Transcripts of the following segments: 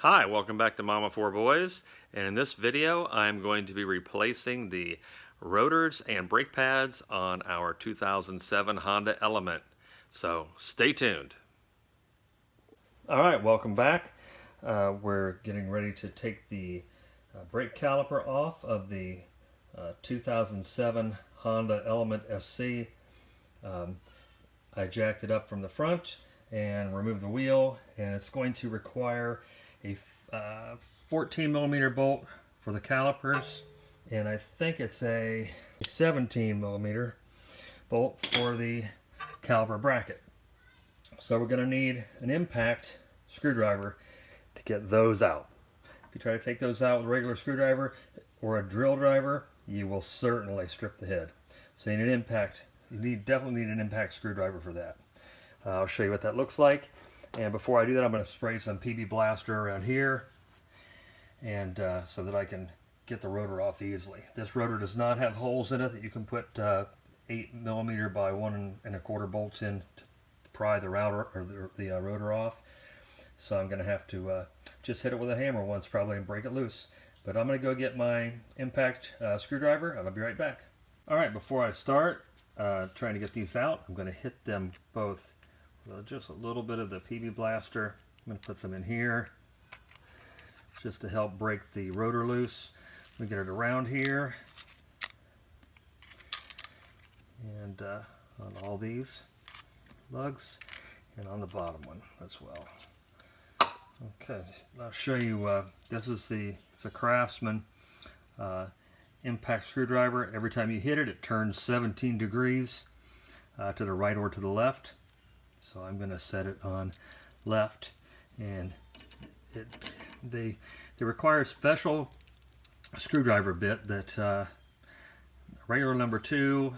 Hi, welcome back to Mama 4 Boys, and in this video I'm going to be replacing the rotors and brake pads on our 2007 Honda Element, so stay tuned. Alright, welcome back. We're getting ready to take the brake caliper off of the 2007 Honda Element SC. I jacked it up from the front and removed the wheel, and it's going to require a 14 millimeter bolt for the calipers, and I think it's a 17 millimeter bolt for the caliper bracket. So we're going to need an impact screwdriver to get those out. If you try to take those out with a regular screwdriver or a drill driver, you will certainly strip the head. So you need impact. You definitely need an impact screwdriver for that. I'll show you what that looks like. And before I do that, I'm going to spray some PB Blaster around here, and so that I can get the rotor off easily. This rotor does not have holes in it that you can put 8 millimeter by 1 1/4 bolts in to pry the router or the rotor off. So I'm going to have to just hit it with a hammer once probably and break it loose. But I'm going to go get my impact screwdriver, and I'll be right back. Alright, before I start trying to get these out, I'm going to hit them both with just a little bit of the PB Blaster. I'm going to put some in here just to help break the rotor loose. We get it around here and on all these lugs and on the bottom one as well. Okay, I'll show you. It's a Craftsman impact screwdriver. Every time you hit it, it turns 17 degrees to the right or to the left. So I'm going to set it on left, and they require a special screwdriver bit that regular number 2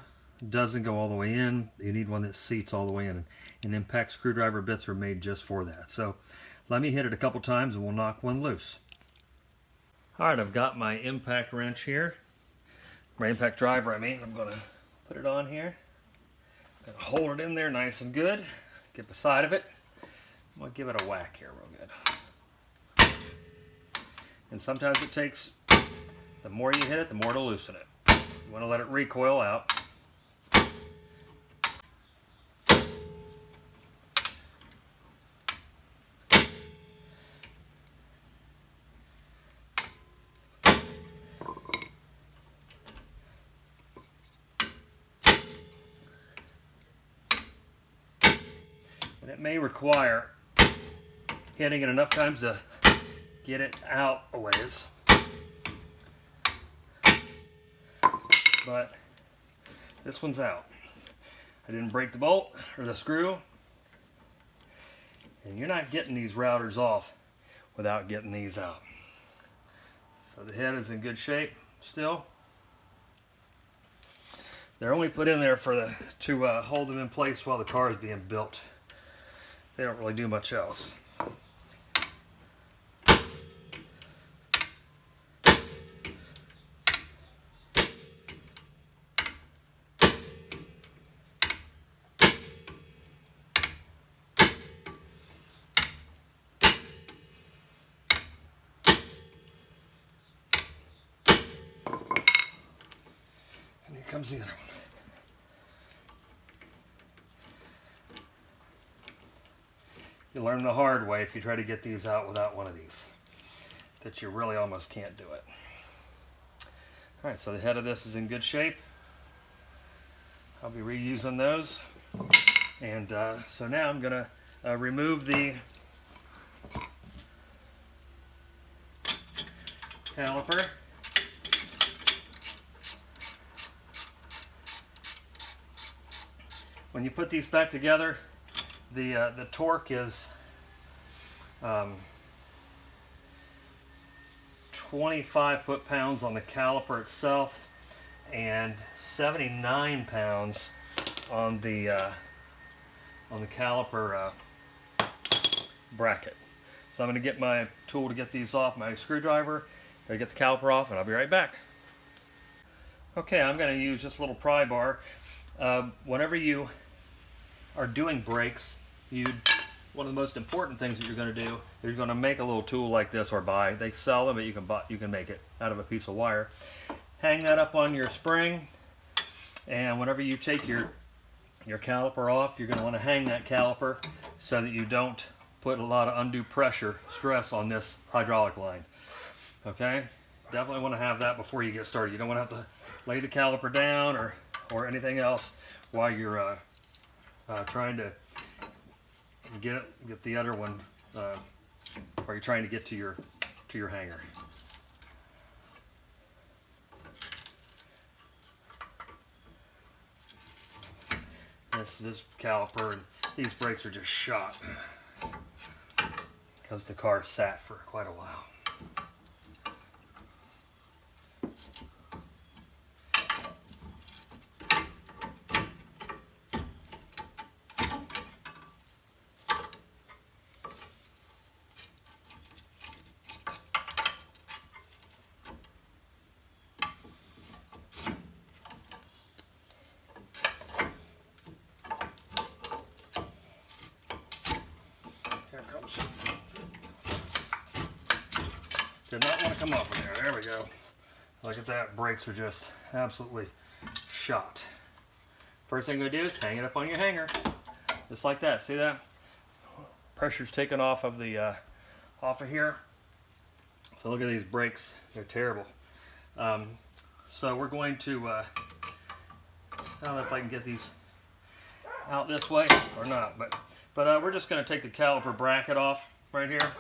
doesn't go all the way in. You need one that seats all the way in, and impact screwdriver bits are made just for that. So let me hit it a couple times and we'll knock one loose. Alright, I've got my impact wrench here. My impact driver, I'm going to put it on here. I'm going to hold it in there nice and good. Get beside of it. I'm going to give it a whack here real good. And sometimes it takes, the more you hit it, the more to loosen it. You want to let it recoil out. And it may require hitting it enough times to get it out a ways. But this one's out. I didn't break the bolt or the screw. And you're not getting these routers off without getting these out. So the head is in good shape still. They're only put in there to hold them in place while the car is being built. They don't really do much else. And here comes the other one. You learn the hard way if you try to get these out without one of these, that you really almost can't do it. Alright, so the head of this is in good shape. I'll be reusing those. And so now I'm going to remove the caliper. When you put these back together, the torque is 25 foot-pounds on the caliper itself and 79 pounds on the caliper bracket. So I'm going to get my tool to get these off, my screwdriver. Gotta get the caliper off, and I'll be right back. Okay, I'm going to use this little pry bar. Whenever you are doing brakes, you'd one of the most important things that you're going to do, you're going to make a little tool like this, or buy. They sell them, but you can make it out of a piece of wire. Hang that up on your spring, and whenever you take your caliper off, you're going to want to hang that caliper so that you don't put a lot of undue pressure, stress on this hydraulic line. Okay? Definitely want to have that before you get started. You don't want to have to lay the caliper down or anything else while you're trying to get the other one, or you're trying to get to your hanger. This caliper and these brakes are just shot because the car sat for quite a while. Did not want to come off of there. There we go. Look at that. Brakes are just absolutely shot. First thing you're going to do is hang it up on your hanger. Just like that. See that? Pressure's taken off of the off of here. So look at these brakes. They're terrible. So we're going to I don't know if I can get these out this way or not, but we're just going to take the caliper bracket off right here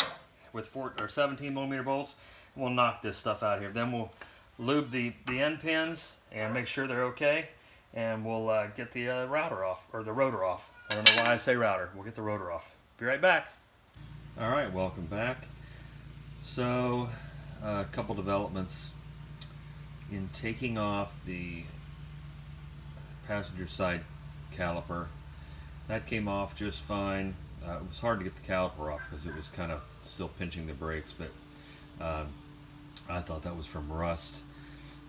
with 17 millimeter bolts. We'll knock this stuff out here. Then we'll lube the end pins and make sure they're okay, and we'll get the router off, or the rotor off. I don't know why I say router. We'll get the rotor off. Be right back. All right, welcome back. So a couple developments in taking off the passenger side caliper. That came off just fine. It was hard to get the caliper off because it was kind of still pinching the brakes, but I thought that was from rust.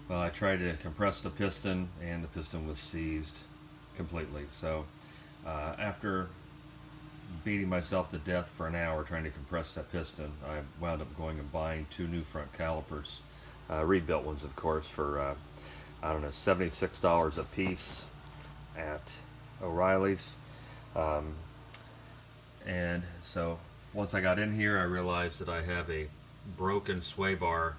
Well, I tried to compress the piston, and the piston was seized completely. So after beating myself to death for an hour trying to compress that piston, I wound up going and buying 2 new front calipers, rebuilt ones of course, for I don't know, $76 a piece at O'Reilly's. And so once I got in here, I realized that I have a broken sway bar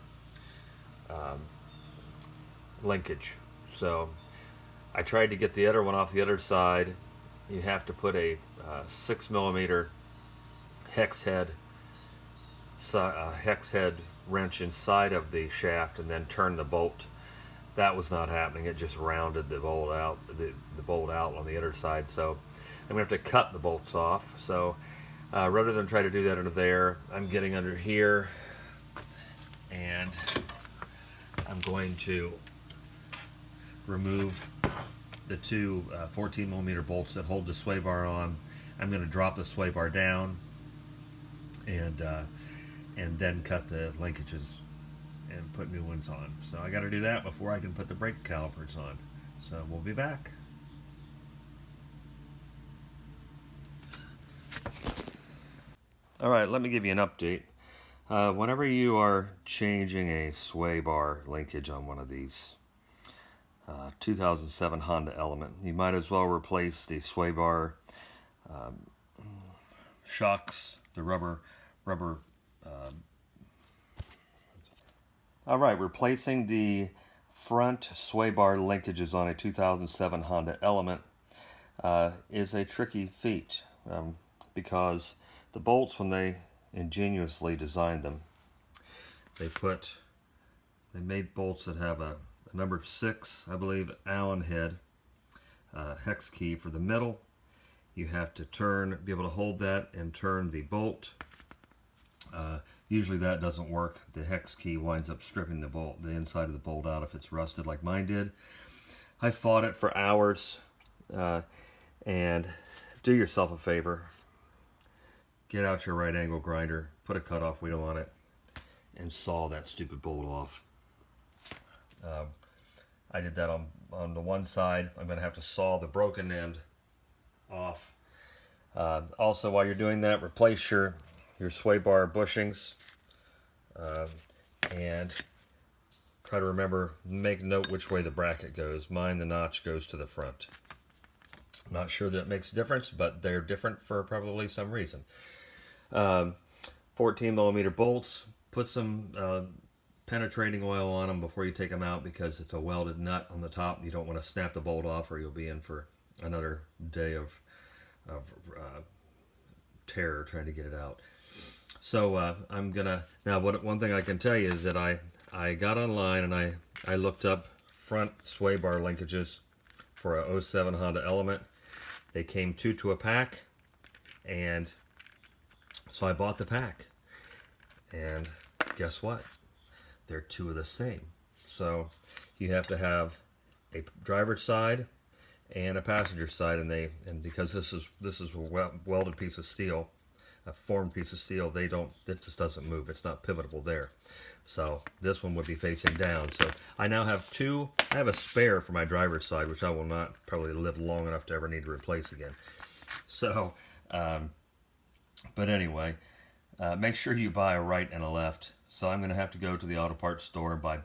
linkage. So I tried to get the other one off the other side. You have to put a 6 millimeter hex head wrench inside of the shaft and then turn the bolt. That was not happening. It just rounded the bolt out, the bolt out on the other side. So I'm going to have to cut the bolts off. So rather than try to do that under there, I'm getting under here, and I'm going to remove the 2 14 millimeter bolts that hold the sway bar on. I'm going to drop the sway bar down and then cut the linkages and put new ones on. So I got to do that before I can put the brake calipers on. So we'll be back. All right, let me give you an update. Whenever you are changing a sway bar linkage on one of these 2007 Honda Element, you might as well replace the sway bar shocks, the rubber. All right, replacing the front sway bar linkages on a 2007 Honda Element is a tricky feat because the bolts, when they ingeniously designed them, they made bolts that have a number 6, I believe, Allen head hex key for the middle. You have to be able to hold that and turn the bolt. Usually that doesn't work. The hex key winds up stripping the inside of the bolt out if it's rusted like mine did. I fought it for hours, and do yourself a favor. Get out your right angle grinder, put a cutoff wheel on it, and saw that stupid bolt off. I did that on the one side. I'm going to have to saw the broken end off Also, while you're doing that, replace your sway bar bushings, and try to remember, make note which way the bracket goes. Mine, the notch goes to the front. I'm not sure that it makes a difference, but they're different for probably some reason. 14mm bolts, put some penetrating oil on them before you take them out, because it's a welded nut on the top. You don't want to snap the bolt off, or you'll be in for another day of terror trying to get it out. So I'm gonna, now one thing I can tell you is that I got online and I looked up front sway bar linkages for a 07 Honda Element. They came 2 to a pack, and so I bought the pack, and guess what? They're 2 of the same. So you have to have a driver's side and a passenger side, and because this is a welded piece of steel, a formed piece of steel, it just doesn't move. It's not pivotable there. So this one would be facing down. So I now have 2. I have a spare for my driver's side, which I will not probably live long enough to ever need to replace again. So, but anyway, make sure you buy a right and a left. So I'm going to have to go to the auto parts store and buy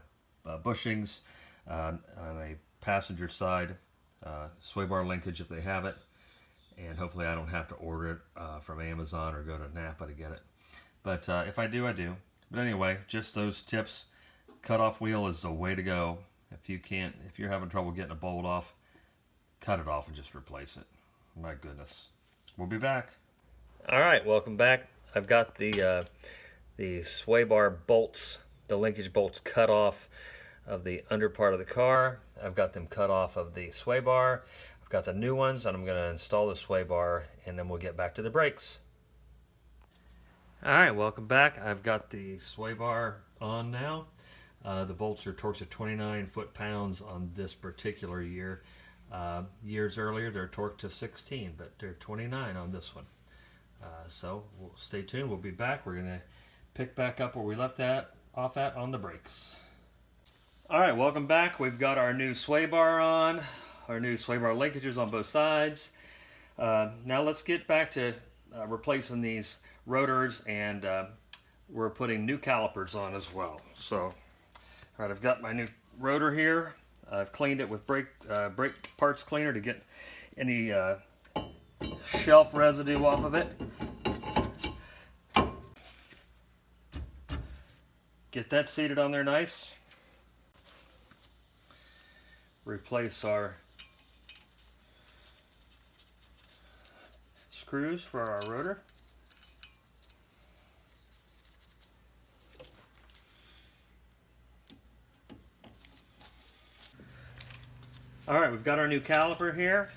bushings on a passenger side, sway bar linkage if they have it, and hopefully I don't have to order it from Amazon or go to Napa to get it. But if I do, I do. But anyway, just those tips. Cutoff wheel is the way to go. If you're having trouble getting a bolt off, cut it off and just replace it. My goodness. We'll be back. All right, welcome back. I've got the sway bar bolts, the linkage bolts cut off of the under part of the car. I've got them cut off of the sway bar. I've got the new ones, and I'm going to install the sway bar, and then we'll get back to the brakes. Alright, welcome back. I've got the sway bar on now. The bolts are torqued to 29 foot-pounds on this particular year. Years earlier, they're torqued to 16, but they're 29 on this one. So stay tuned. We'll be back. We're going to pick back up where we left off at on the brakes. Alright, welcome back. We've got our new sway bar on, our new sway bar linkages on both sides. Now let's get back to replacing these rotors, and we're putting new calipers on as well. So, all right, I've got my new rotor here. I've cleaned it with brake parts cleaner to get any shelf residue off of it. Get that seated on there nice. Replace our screws for our rotor. All right, we've got our new caliper here.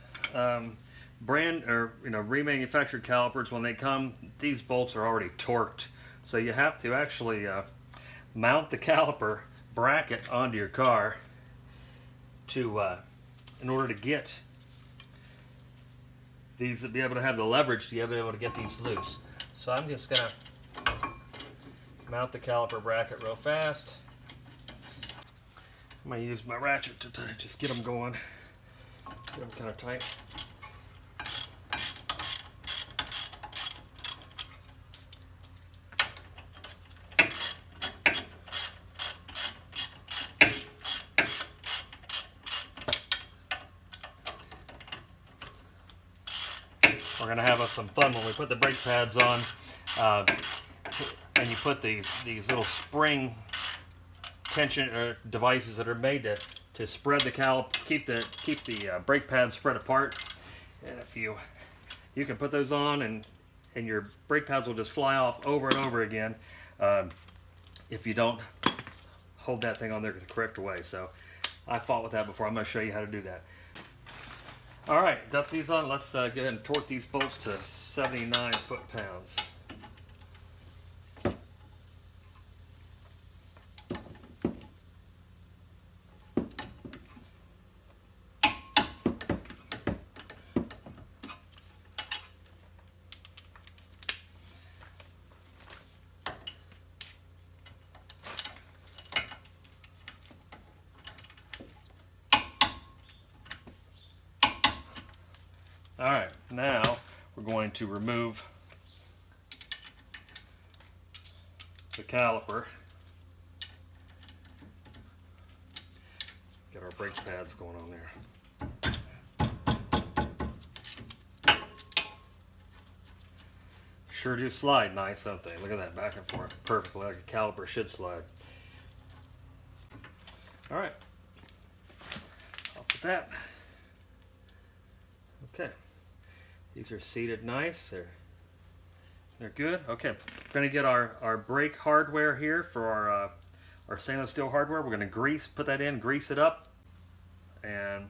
Remanufactured calipers, when they come, these bolts are already torqued. So you have to actually mount the caliper bracket onto your car in order to get these, to be able to have the leverage to be able to get these loose. So I'm just gonna mount the caliper bracket real fast. I'm going to use my ratchet to just get them going. Get them kind of tight. We're going to have some fun when we put the brake pads on, and you put these little spring tension devices that are made to spread the keep the brake pads spread apart. And if you can put those on, and your brake pads will just fly off over and over again if you don't hold that thing on there the correct way. So I fought with that before. I'm going to show you how to do that. All right, got these on. Let's go ahead and torque these bolts to 79 foot-pounds. All right, now we're going going to remove the caliper. Get our brake pads going on there. Sure do slide nice, don't they? Look at that, back and forth perfectly, like a caliper should slide. All right, off with that. Okay, these are seated nice. They're good. Okay, we're going to get our brake hardware here for our stainless steel hardware. We're going to put that in, grease it up, and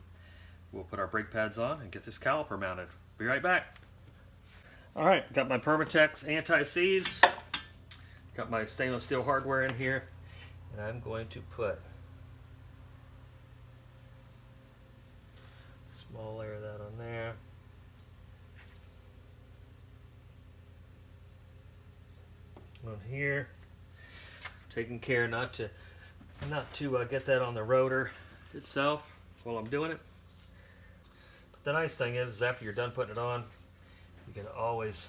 we'll put our brake pads on and get this caliper mounted. Be right back. All right, got my Permatex anti-seize. Got my stainless steel hardware in here, and I'm going to put a small layer of that on there. On here, taking care not to get that on the rotor itself while I'm doing it. But the nice thing is after you're done putting it on, you can always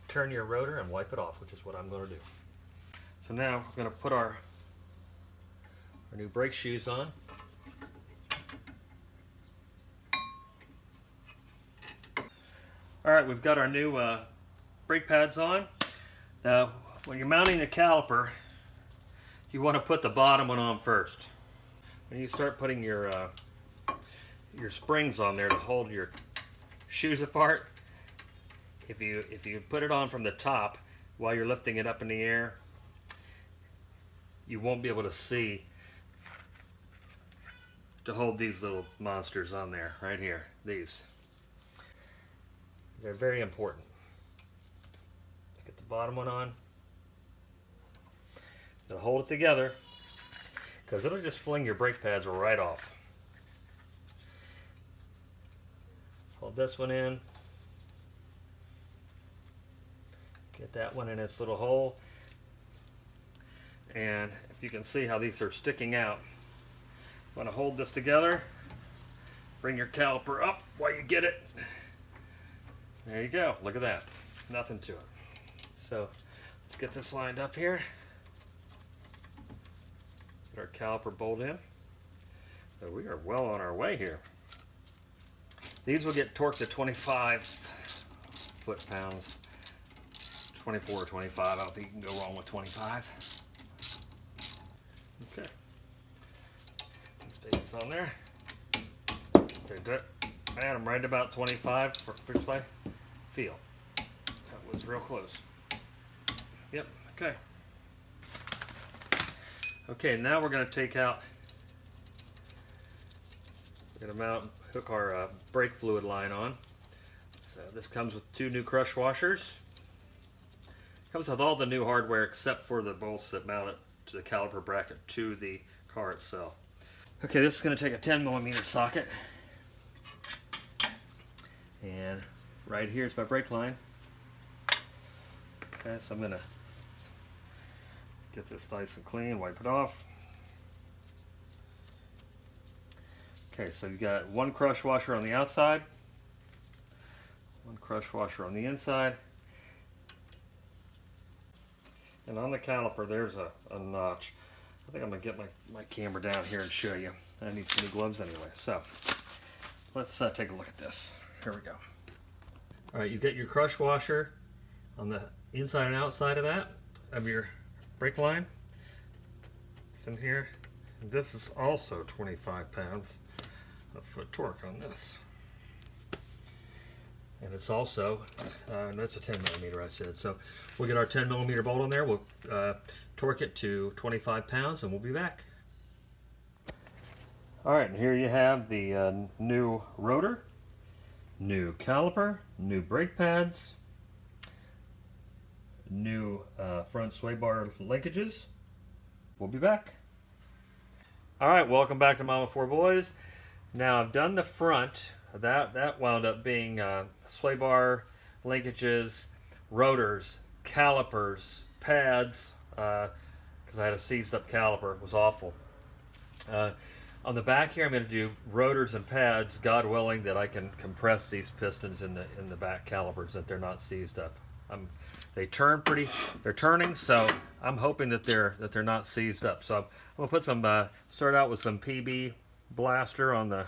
turn your rotor and wipe it off, which is what I'm going to do. So now we're going to put our new brake shoes on. All right, we've got our new brake pads on. Now, when you're mounting the caliper, you want to put the bottom one on first. When you start putting your springs on there to hold your shoes apart, if you put it on from the top while you're lifting it up in the air, you won't be able to see to hold these little monsters on there right here. They're very important. Get the bottom one on. Now hold it together, because it'll just fling your brake pads right off. Hold this one in. Get that one in its little hole. And if you can see how these are sticking out, you want to hold this together. Bring your caliper up while you get it. There you go. Look at that. Nothing to it. So let's get this lined up here. Get our caliper bolt in. So we are well on our way here. These will get torqued to 25 foot-pounds. 24 or 25. I don't think you can go wrong with 25. Okay. These babies on there. I had them right about 25 for fixed by feel. That was real close. Yep, okay. Okay, now we're going to take out, we're going to mount, hook our brake fluid line on. So this comes with 2 new crush washers. Comes with all the new hardware except for the bolts that mount it to the caliper bracket to the car itself. Okay, this is going to take a 10mm socket. And right here is my brake line. Okay, so I'm going to get this nice and clean, wipe it off. Okay, so you've got 1 crush washer on the outside, 1 crush washer on the inside. And on the caliper, there's a notch. I think I'm going to get my camera down here and show you. I need some new gloves anyway. So let's take a look at this. Here we go. All right, you get your crush washer on the inside and outside of that, of your brake line. It's in here. And this is also 25 pounds of foot torque on this. And it's also, that's a 10mm I said. So we'll get our 10mm bolt on there. We'll torque it to 25 pounds and we'll be back. All right, and here you have the new rotor, new caliper, new brake pads, new front sway bar linkages. We'll be back. All right, welcome back to Mama 4 Boys. Now I've done the front. That wound up being sway bar, linkages, rotors, calipers, pads, because I had a seized up caliper. It was awful. On the back here, I'm going to do rotors and pads, God willing that I can compress these pistons in the back calipers, that they're not seized up. They turn pretty, they're turning, so I'm hoping that they're not seized up. So I'm going to put some, start out with some PB blaster on the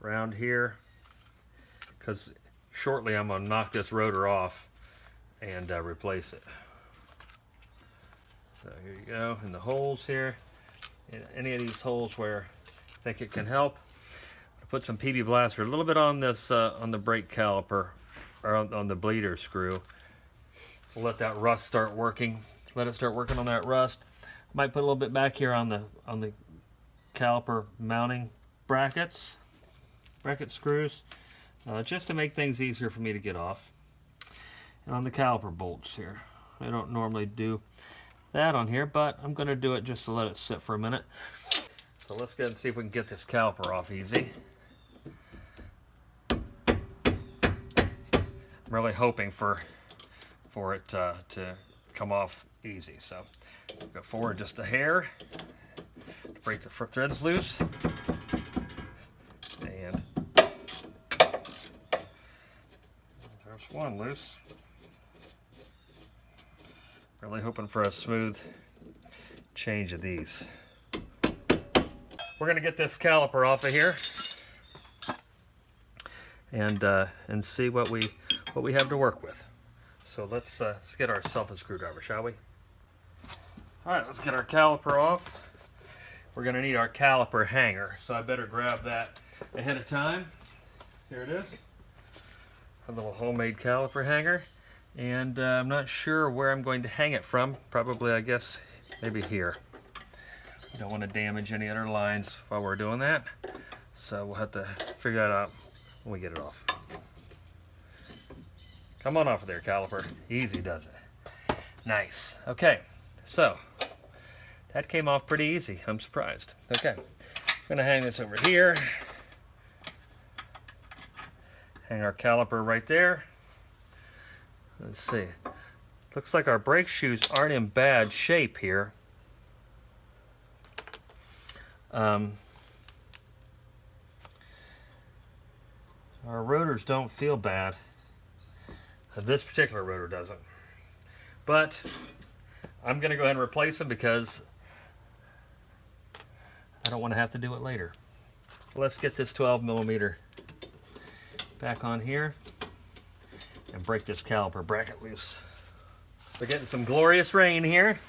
around here, because shortly I'm going to knock this rotor off and replace it. So here you go, in the holes here, in any of these holes where I think it can help. Put some PB blaster a little bit on this, on the brake caliper, or on the bleeder screw. So let that rust start working. Let it start working on that rust. Might put a little bit back here on the caliper mounting bracket screws, just to make things easier for me to get off. And on the caliper bolts here, I don't normally do that on here, but I'm going to do it just to let it sit for a minute. So let's go ahead and see if we can get this caliper off easy. I'm really hoping for it to come off easy. So go forward just a hair to break the threads loose, and there's one loose. Really hoping for a smooth change of these. We're going to get this caliper off of here and see what we have to work with. So let's get ourselves a screwdriver, shall we? All right, let's get our caliper off. We're going to need our caliper hanger, so I better grab that ahead of time. Here it is, a little homemade caliper hanger. And I'm not sure where I'm going to hang it from. Probably, I guess, maybe here. We don't want to damage any other lines while we're doing that. So we'll have to figure that out when we get it off. Come on off of there, caliper. Easy does it. Nice. Okay, so that came off pretty easy. I'm surprised. Okay, I'm going to hang this over here. Hang our caliper right there. Let's see. Looks like our brake shoes aren't in bad shape here. Our rotors don't feel bad. This particular rotor doesn't. But I'm going to go ahead and replace them because I don't want to have to do it later. Let's get this 12mm back on here and break this caliper bracket loose. We're getting some glorious rain here.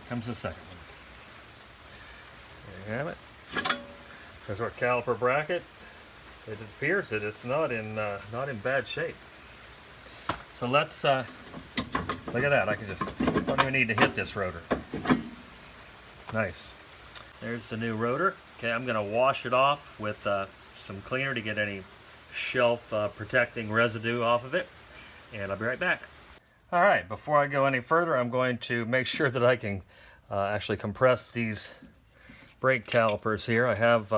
Comes the second one. There you have it. There's our caliper bracket. It appears that it's not in bad shape. So let's look at that. I can just don't even need to hit this rotor. Nice. There's the new rotor. Okay, I'm going to wash it off with some cleaner to get any shelf protecting residue off of it, and I'll be right back. All right, before I go any further, I'm going to make sure that I can actually compress these brake calipers here. I have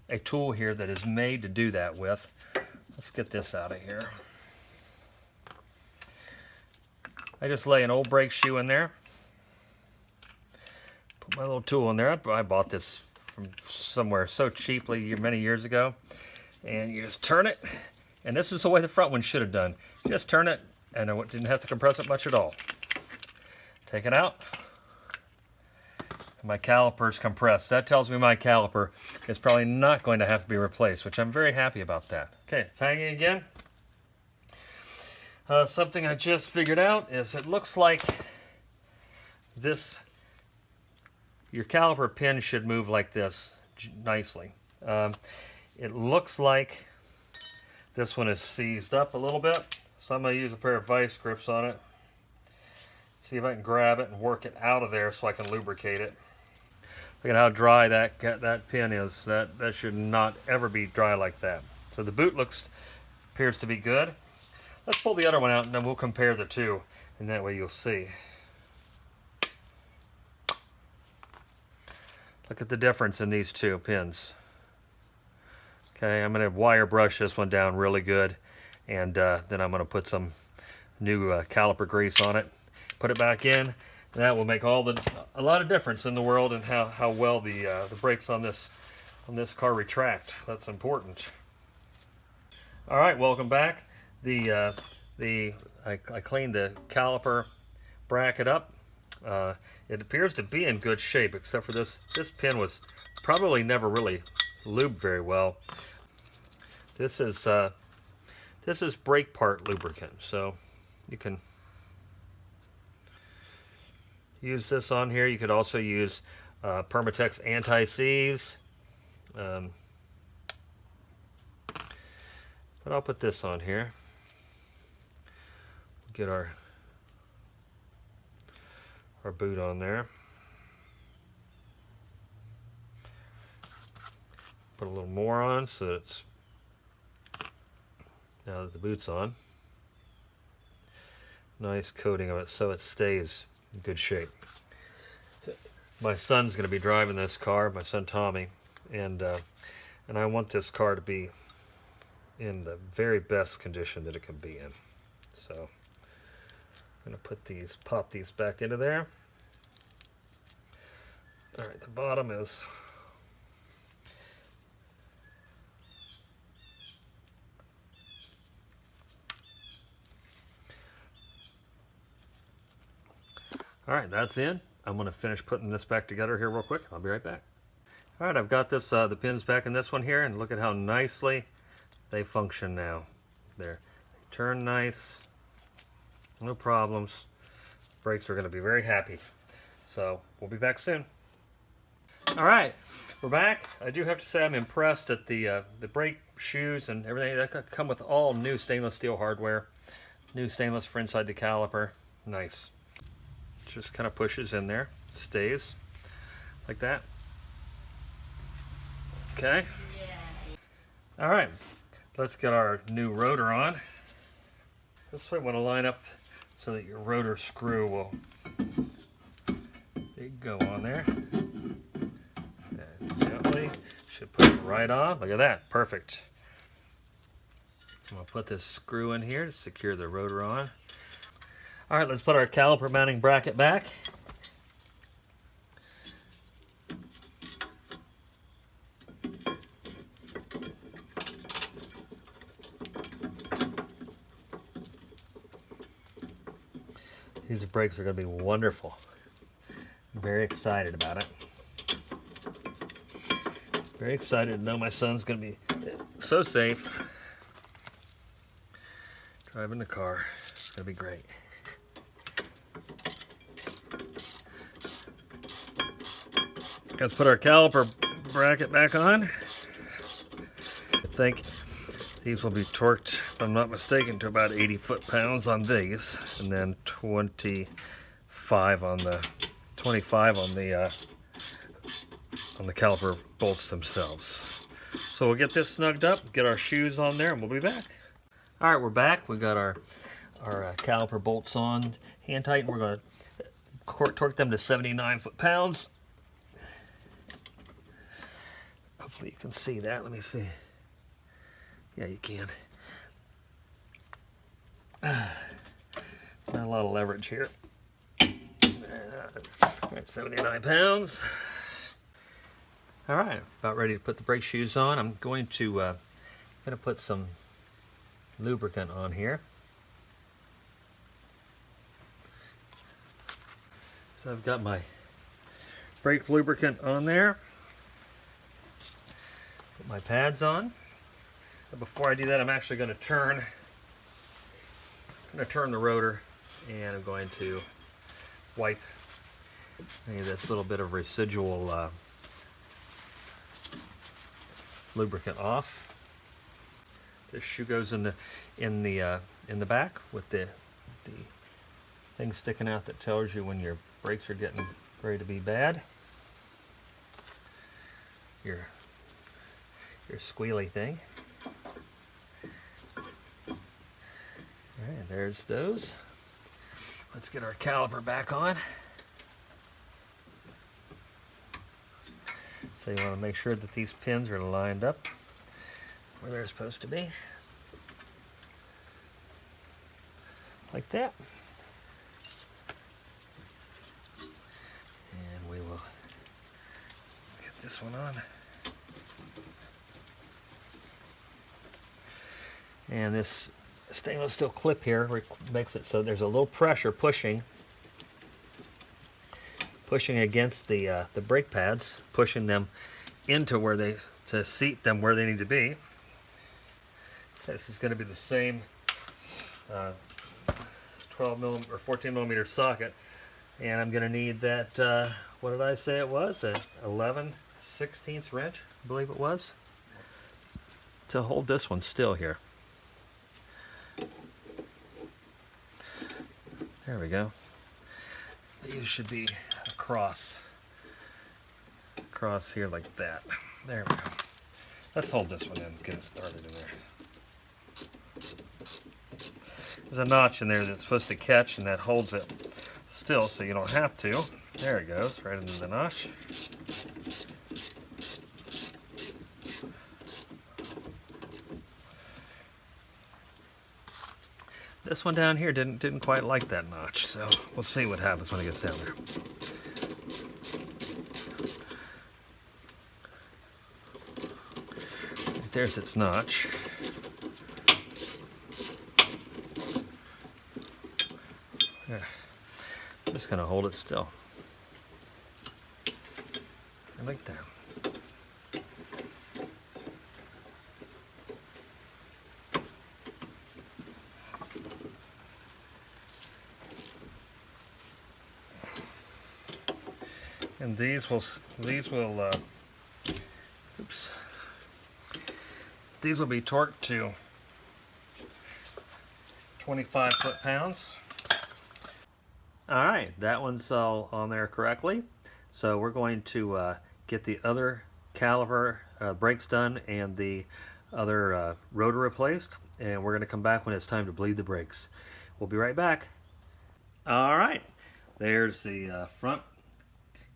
a tool here that is made to do that with. Let's get this out of here. I just lay an old brake shoe in there. Put my little tool in there. I bought this from somewhere so cheaply many years ago. And you just turn it. And this is the way the front one should have done. You just turn it, and I didn't have to compress it much at all. Take it out. My caliper's compressed. That tells me my caliper is probably not going to have to be replaced, which I'm very happy about that. Okay, it's hanging again. Something I just figured out is it looks like your caliper pin should move like this nicely. It looks like this one is seized up a little bit, so I'm going to use a pair of vice grips on it. see if I can grab it and work it out of there so I can lubricate it. Look at how dry that pin is. That should not ever be dry like that. So the boot appears to be good. Let's pull the other one out and then we'll compare the two, and that way you'll see. Look at the difference in these two pins. Okay, I'm going to wire brush this one down really good, and then I'm going to put some new caliper grease on it, put it back in, and that will make a lot of difference in the world and how well the brakes on this car retract. That's important. All right, welcome back. I cleaned the caliper bracket up. It appears to be in good shape, except for this pin was probably never really lubed very well. This is brake part lubricant, so you can use this on here. You could also use Permatex anti-seize, but I'll put this on here. Get our boot on there. Put a little more on so that it's, now that the boot's on, nice coating of it so it stays in good shape. My son's going to be driving this car, my son Tommy, and I want this car to be in the very best condition that it can be in. So I'm going to pop these back into there. All right, the bottom is all right, that's in. I'm going to finish putting this back together here real quick. I'll be right back. All right, I've got this the pins back in this one here, and look at how nicely they function now. There, they turn nice, no problems. Brakes are going to be very happy. So we'll be back soon. All right, we're back. I do have to say I'm impressed at the brake shoes and everything. That come with all new stainless steel hardware, new stainless for inside the caliper. Nice. Just kind of pushes in there, stays like that. Okay. All right, let's get our new rotor on. This way we want to line up so that your rotor screw will go on there. And gently, should put it right on. Look at that, perfect. I'm going to put this screw in here to secure the rotor on. All right, let's put our caliper mounting bracket back. These brakes are going to be wonderful. I'm very excited about it. Very excited to know my son's going to be so safe driving the car. It's going to be great. Let's put our caliper bracket back on. I think these will be torqued, if I'm not mistaken, to about 80 foot-pounds on these, and then 25 on the caliper bolts themselves. So we'll get this snugged up, get our shoes on there, and we'll be back. All right, we're back. We've got our caliper bolts on, hand tight, and we're going to torque them to 79 foot-pounds. Hopefully you can see that. Let me see. Yeah, you can. Not a lot of leverage here. All right, 79 pounds. All right, about ready to put the brake shoes on. I'm going to put some lubricant on here. So I've got my brake lubricant on there. Put my pads on. But before I do that, I'm actually going to turn the rotor, and I'm going to wipe this little bit of residual lubricant off. This shoe goes in the back with the thing sticking out that tells you when your brakes are getting ready to be bad. Your squealy thing. Alright, there's those. Let's get our caliper back on. So you want to make sure that these pins are lined up where they're supposed to be. Like that. And we will get this one on. And this stainless steel clip here makes it so there's a little pressure pushing against the brake pads, pushing them into to seat them where they need to be. This is going to be the same 12 millimeter or 14 millimeter socket, and I'm going to need that. What did I say it was? An 11/16 wrench, I believe it was, to hold this one still here. There we go. These should be across here like that. There we go. Let's hold this one in and get it started in there. There's a notch in there that's supposed to catch, and that holds it still so you don't have to. There it goes, right into the notch. This one down here didn't quite like that notch, so we'll see what happens when it gets down there. There's its notch. There. I'm just going to hold it still. I like that. And these will be torqued to 25 foot-pounds. All right, that one's all on there correctly. So we're going to get the other caliper brakes done and the other rotor replaced, and we're going to come back when it's time to bleed the brakes. We'll be right back. All right, there's the front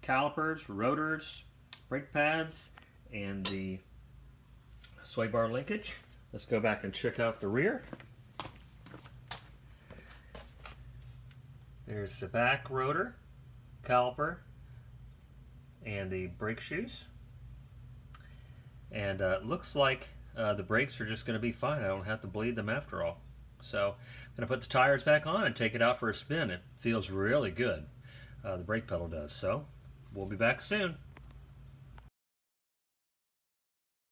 calipers, rotors, brake pads, and the sway bar linkage. Let's go back and check out the rear. There's the back rotor, caliper, and the brake shoes. And it looks like the brakes are just going to be fine. I don't have to bleed them after all. So I'm going to put the tires back on and take it out for a spin. It feels really good. The brake pedal does. So we'll be back soon.